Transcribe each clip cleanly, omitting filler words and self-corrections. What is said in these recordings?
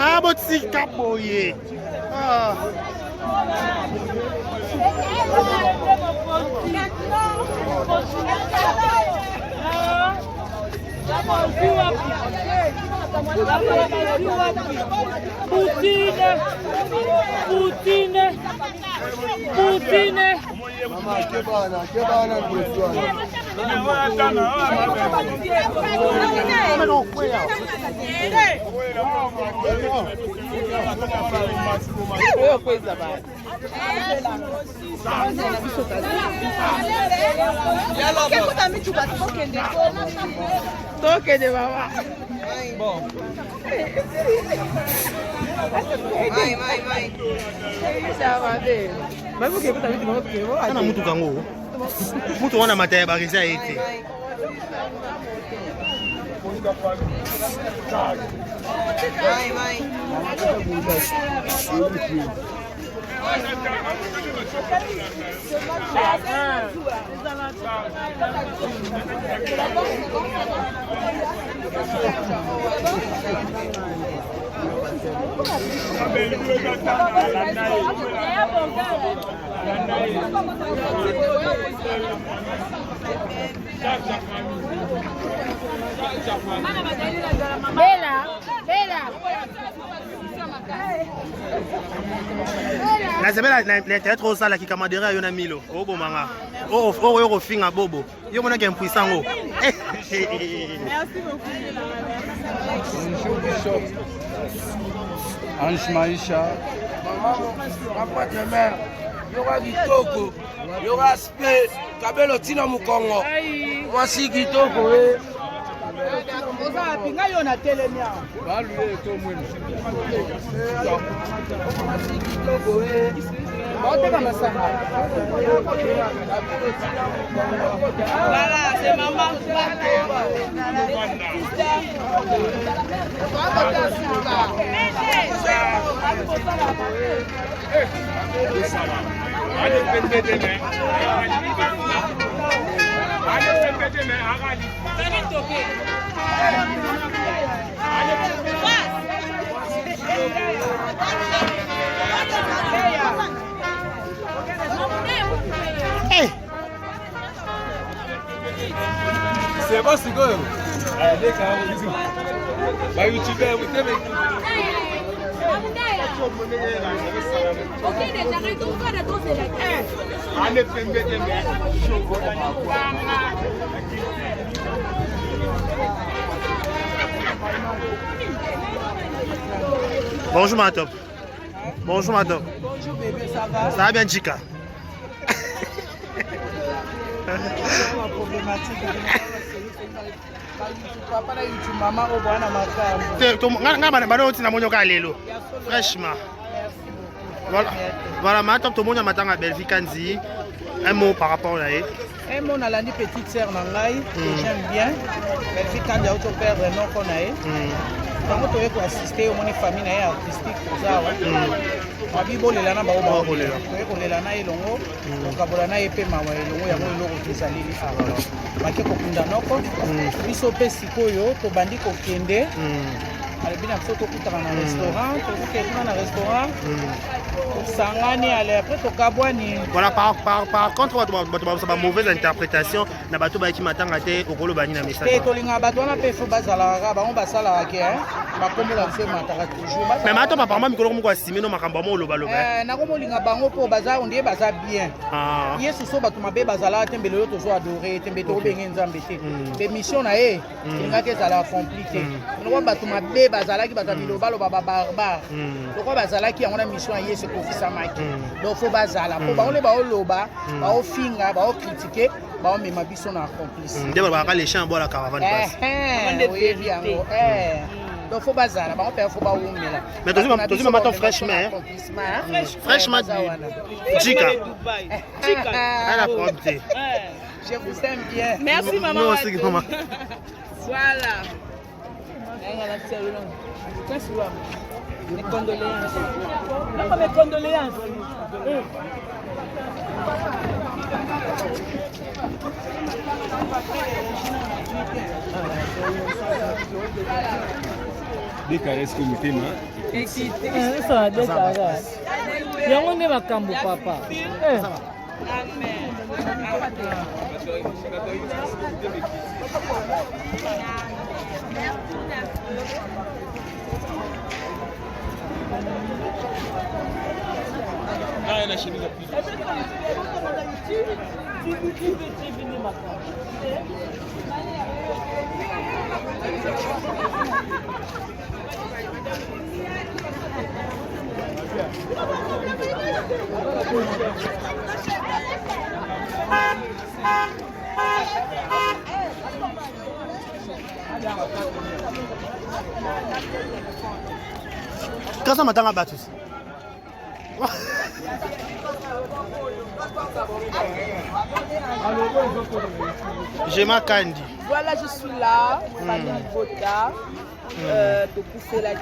Ah, but si capoye. Ah. Poutine. Mama, kebana Ana mutu kango. Mutu wana mataya barisa ete. La semaine l'intérêt trop ça la qui camadera yona milo obo manga o finga bobo yo mona ke impuissant o. Merci beaucoup. Ange Maisha, papa de mère, yoga kitoko, yoga spe, kabelo tina mukongo. Mwasi kitoko eh. Oza pinga yo na telemia. Ba lui to mwenu. Mwasi kitoko eh. Bote kama sana. Voilà, c'est maman. C'est bon, c'est quoi? Allez, bisous. Bah, YouTubeur, vous t'aimez. Bonjour ma top. Bonjour ma top. Bonjour bébé, ça va? Ça va bien Chica? La problématique. Papa na YouTube maman au bwana makambo. Nga bana otina monyo ka lelo. Franchement. Voilà ma top to monyo matanga Belgique Kanzi. Un mot par rapport à elle. Un mot na landi petite sœur na ngai que j'aime bien. Belgique Kanzi auto père non konae. Donc tu veux assister au mon famille na artistique zawa. Abibolela na bao bao bolela. Tu kolela na elongo. Okabola na epe mawa elongo yango eloko tizalili ara. Bake kokunda noko. Biso pe sikoyo to bandi kokende. alobi na biso tokutaka na restaurant tokokekuna na restaurant tosangani ale après tokabwani. Voilà, par contre ba mauvaise interprétation na bato bayaki matanga te okoloba nini na message te tolingaka bato wana mpe fo bazalaka kaka bango basalaka ke bakombola nse mataka toujours mais mato apparemment mikolo moko asimi no makambo amo olobaloba nakomolinga bango mpo baza ondie baza bien ye susu bato mabe bazalaka te mbele oyo tozo adore te mbe tokobenge nzambe te mpe mission na ye elingaki ezala accompli te lokwa bato mabe bazalaki baza bilobaloba babarbare lokwa bazalaki yango na mission ya ye sekofisamaki donc fo bazala mpo bango nde baoloba baofinga baokritike baomema biso na accomplice nde balobaka les champs bola caravane oyebi yango donc faut bazala bango mpe fo bawumela mais tozima mato fraîchement fraîchement Jika elle a prompté je vous aime bien merci maman nous aussi maman voilà mes condoléances non mes condoléances Des caresses que motema ça des caresses yango nde makambo papa Kasa matanga batus. J'ai ma Kandi. Voilà, je suis là, famille Bota, de pousser la vie,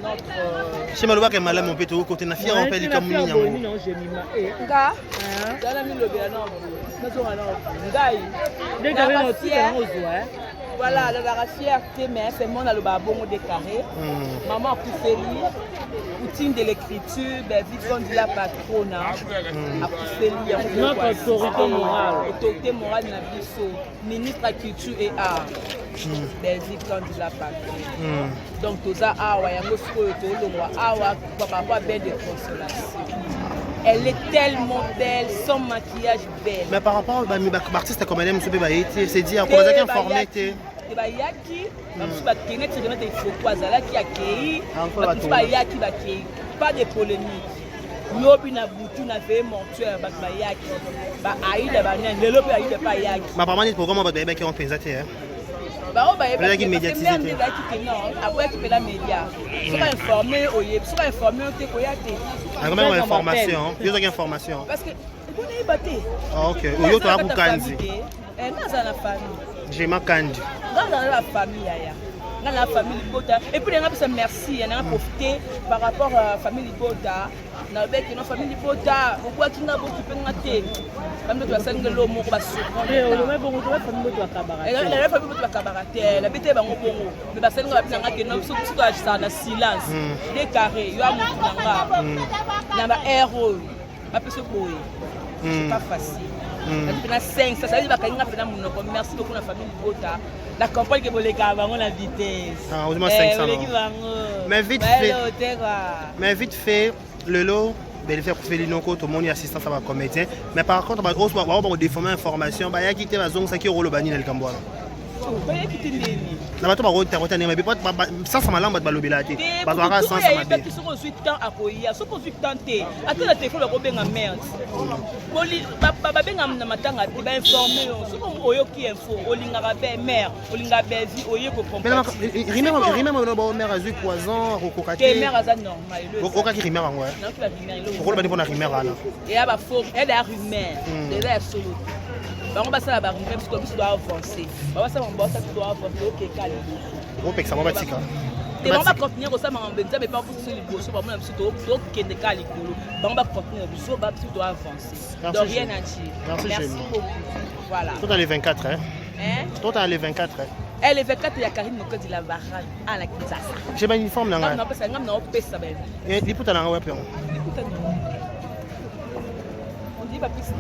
notre... Chez Malouba qui est malade, mon pété, au côté de la fière, on paye les camouines. Nga, dans mi lobe ya non, nazo na non. Ngai. Dès que on tient voilà, la fierté mais c'est mon aloba bongo déclaré. Maman Koufeli, routine de l'écriture, ben vite on dit la patronne. A Koufeli, notre autorité morale. Autorité morale na biso, ministre de la culture et art. Ben vite on dit la patronne. Donc toza awa yango sikoyo to longwa awa papa belle de consolation. Elle est tellement belle, son maquillage belle. Mais par rapport à l'artiste comme elle c'est dit, comment ça informé bayaki bakene tirena te ifoko azalaki akei bayaki bakei pas de polémique lobi na butu na veye mortuaire bato bayaki baaida banani lelo mpe aida mpe ayaki apparemment neti programme bato bayebaki yango mpenza te bao bayebaki médiatisé aboyaki mpela média soka informé oyebi soka informé o te koya te même information yozaki information parce que ebona yeba te ok oyo toya kukanzi naza na famille j'ai ma Kandi dans la famille yaya dans la famille Bota et puis on a merci on a profité par rapport à la famille Bota na beki no famille Bota pourquoi tu n'as pas occupé ngaté famille Bota sangelo moko ba sokon le même bongo to famille Bota kabara la famille Bota kabara te la bete bango bongo mais ba sangelo ba ngake no so to agisa na silence des carrés yo amu nanga na ba héros ba peso boy c'est pas facile. Na 5 ça veut dire bakangi pena munoko merci beaucoup na famille Bota la campagne que boleka bango la vitesse ah au moins 500 mais vite fait le lot ben faire faire l'inoko tout le monde assistance à comédien mais par contre ba on va déformer information ba ya quitter ba zong ça qui rolo bani na likambo ba ya quitter nini na bato ba rota mais pas ça ça malamba ba lobela te ba zora sans ça mabe qui sont 8 temps à koya so 8 temps te ata la téléphone ba benga merde boli ba benga na matanga te ba informer so oyo ki info olinga ba be mère olinga be vie oyo ko comprendre rime ba mère azui poison kokokate te mère aza normal le kokaki rime bango non ki la rime ko ba ni pona rime ana et aba faux elle est rumeur déjà est solo bango basala ba rumeur parce que biso doit avancer basala bango ça doit avancer OK kali ko peksa ba tika te bango ba continuer ko sa bango benza mais pas pour se liboso ba mona biso to kende kali kolo bango ba continuer biso ba biso doit avancer donc rien à dire merci beaucoup voilà tout dans les 24 hein toi dans les 24 hein Elle est 24 il y a Karine Mokodi la barrage à la Kinshasa. J'ai pas uniforme là. Non, parce que ngam na pesa ben. Et les puta na ouais pion. On dit pas plus que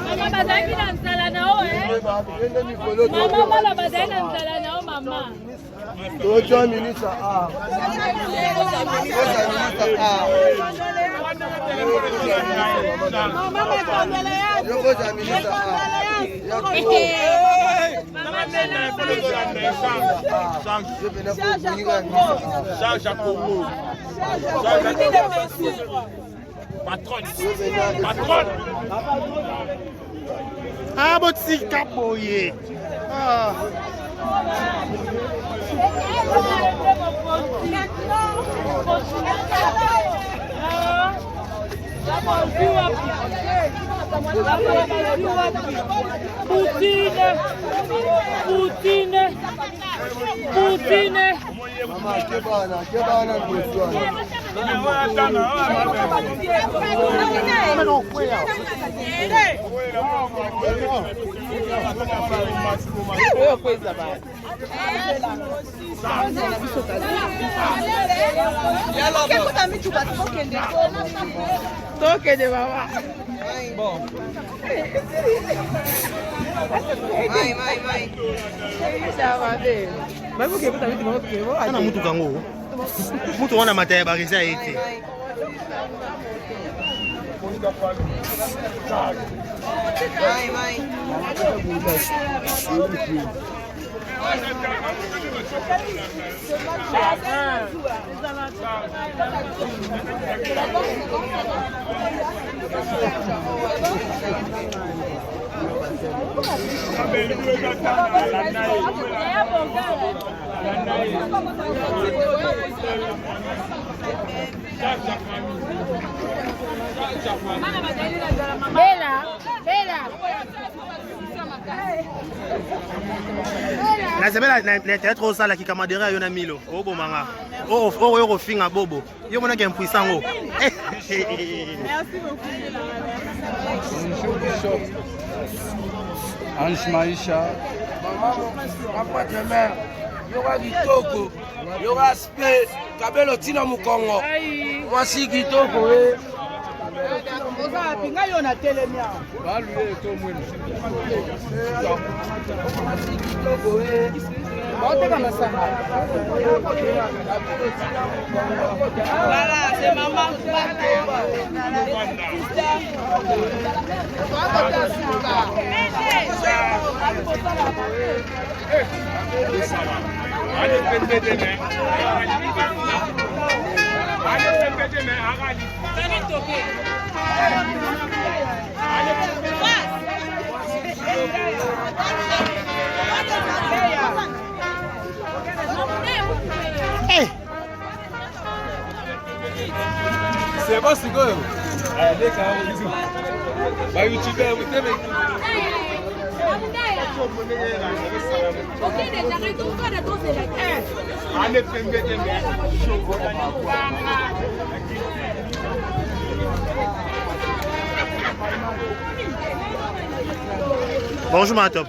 Mama bazaki na nzala nao Mama bala bazaki na nzala nao mama. Tojo ministre Ah, boti kapoye. Ah. Poutine. Ana mutu kango. Mutu wana mataya barisa ete. La semaine l'intérêt trop ça la qui camadera yona milo. Oh bon manga. Oh yo finga bobo. Yo mona ke impuissant oh. Merci beaucoup. Ange Maisha. Papa de mère. Yoga Kitoko. Yoga Spe. Kabelo Tina Mukongo. Mwasi Kitoko eh. Oza pinga yo na telemia. Ba lui to mwenu. Mwasi Kitoko eh. Voilà, c'est maman. C'est bon, c'est quoi? Allez, quand bah, YouTubeur, vous t'aimez. Bonjour ma top.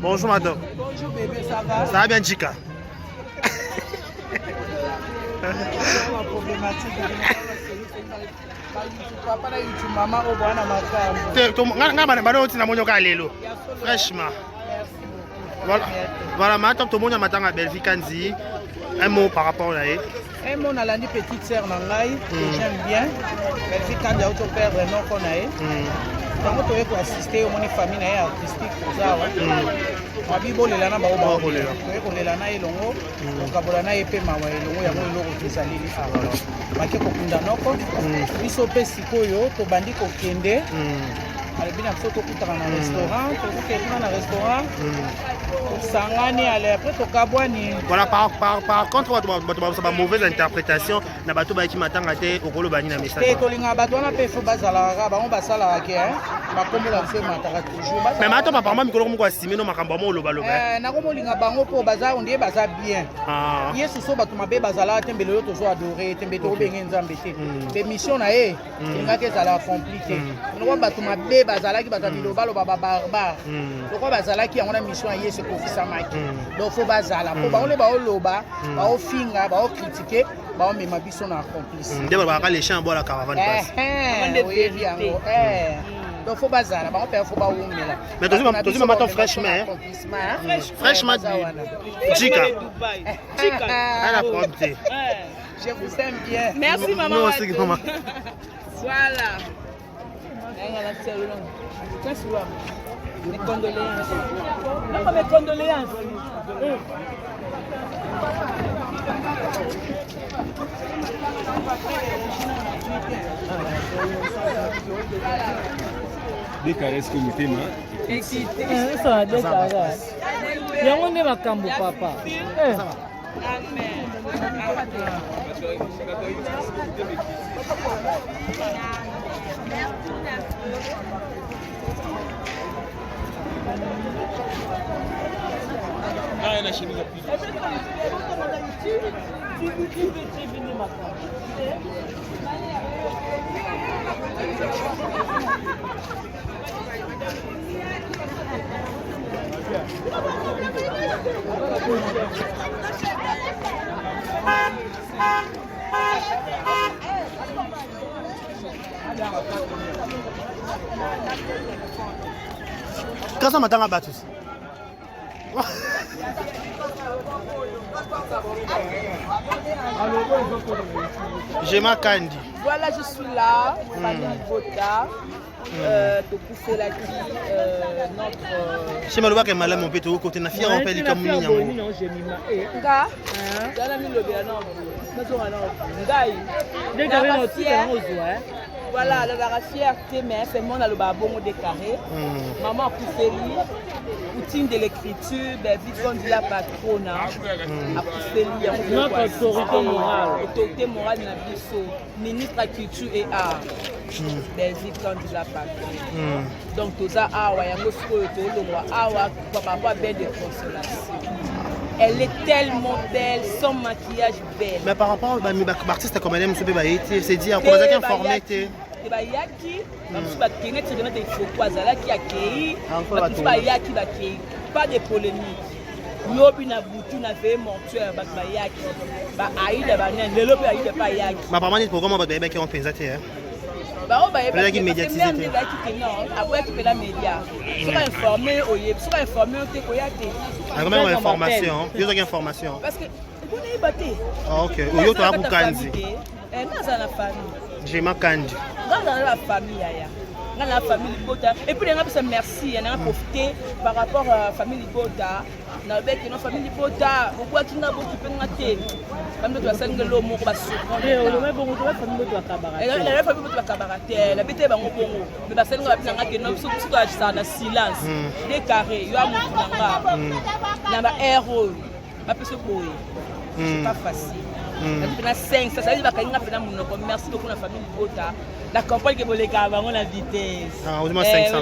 Bonjour ma top. Bonjour bébé, ça va? Ça va bien Chica? La problématique papa na YouTube maman au bwana makambo. Nga tina monyo ka lelo. Fraîchement. Voilà ma top to monyo matanga Belgique Kanzi. Un mot par rapport à Un mon alandi petite sœur nangai que j'aime bien. Elle fait quand il y a autre père non qu'on a. Donc tu es pour assister au moni famille artistique pour ça. Mabibo le lana ba oba ko le lana elongo okabola na epe mawa elongo ya mo eloko tezalili ala. Bake ko kunda noko. Biso pe sikoyo to bandi ko kende. Alors bien faut to kutana na restaurant, to kutana na restaurant. Sangani aller après to kabwani. Voilà par contre ça va mauvaise interprétation na bato ba ki matanga te okolo bani na message. Te to linga bato na pe fo bazala ka ba on basala ke ba komola se mataka toujours. Mais mato papa mama mikolo ko asime no makambo mo loba loba. Na ko molinga bango po baza on die baza bien. Ah. Yesu so bato mabe bazala tembele yo to zo adorer tembe to bengi nzambe te. Be mission na e linga ke zala compliqué. No bato mabe bazala ki baza biloba loba barbare. Loko bazala ki on a mission Yesu ko fisa maki. Donc faut bazala po ba on le ba loba, ba o finga, ba o critiquer, ba on mema biso na complice. Ndeba ba ka les champs bois la caravane passe. Donc faut bazala, ba on peut faut ba oumela. Mais tu dis maman fraîchement. Fraîchement Jika. Jika. À la prompte. Je vous aime bien. Merci maman. Moi aussi maman. Voilà. Mes condoléances. Non, mes condoléances. Des caresses comité, ça va des caresses. Il y a un makambo papa. Quand ça m'attend à Batus. J'ai ma Candy. Voilà, je suis là, famille Bota, Tokou Selaki, notre... Chez Malouba qui est malade, mon pétou, côté na fière, on paye les communes. Nga, Dana Milobé, non, voilà, la fierté, mais c'est mon album décaré. Maman Poufeli, routine de l'écriture, vite comme dit la patronne. Notre autorité morale. Autorité morale de la biso, ministre de la culture et art. Vite comme dit la patronne. Donc, tout ça, awa, yango siko yoto, awa, papa, belle de consolation. Elle est tellement belle, son maquillage belle. Mais par rapport à l'artiste comme elle aime, c'est dit, comment ça informé bayaki bakenge tirena de foko azalaki akei batusu bayaki bakei pas de polémique lobi na butu na veye mortuaire bato bayaki baaida banene lelo mpe aida mpe ayaki mapama neti programme bato bayebaki yango mpenza te bao bayebaki médiatisé te aboyaki mpena média soki informe oyebi soki informe o te koya te akomema information yozaki information parce que ebona yeba te ok oyo toya kokanzi nazala na famille j'ai ma Candy. Dans la famille, dans la famille Bota. Et puis, on a merci, on a profité par rapport à la famille Bota. On a vécu notre famille Bota. On voit qu'il y a beaucoup de gens qui ont fait des gens qui ont fait des gens qui ont fait des gens qui ont fait merci beaucoup la famille Bota. La campagne que vous les gars, on la vitesse. Ah, au moins 500.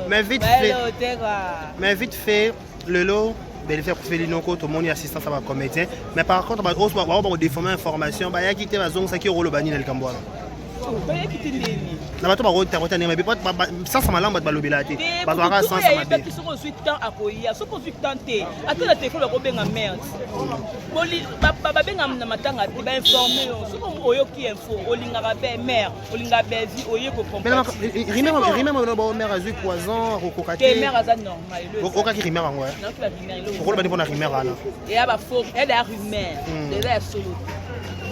Mais vite fait, le lot, il fait pour Félinoko, tout le monde est assistant à ma comédien. Mais par contre, on va déformer l'information. Il y a qui était la zone qui est au Bani dans le Cambois. Na bato bako ta ne mabe ça ça malamba ba lobela te ba zwa sans ça mabe qui sont ensuite temps à koya so ko suite tenter atela téléphone ko benga merde boli ba benga na matanga te ba informer so ko oyo ki info olinga ba be mère olinga be vie oyo ko comprendre rime mo ba mère azui poison ko kokate mère aza normal le ko ka ki rime ngwa ko ba ni pona rime ana et aba faux et da rime déjà solo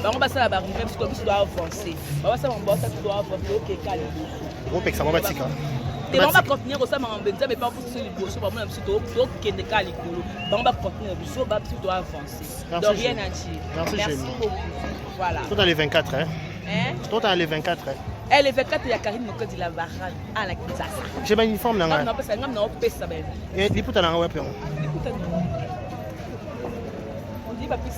bango basala barive biso biso doit avancer babasala mbosa tu doit avancer okeka liboso opekisa bango batika te bango bacontinue kosala makambo nzambe mpa mposo liboso bamona biso tokende ka likolo bango bacontinue biso biso doit avancer donc rien à dire merci beaucoup voilà tout dans les 24 hein tout dans les 24 hein elle est 24 il y a Karine Mokodi la Varane à la Kinshasa j'ai pas uniforme là non parce que ngam na opesa ben et liputa na wepe liputa on dit pas plus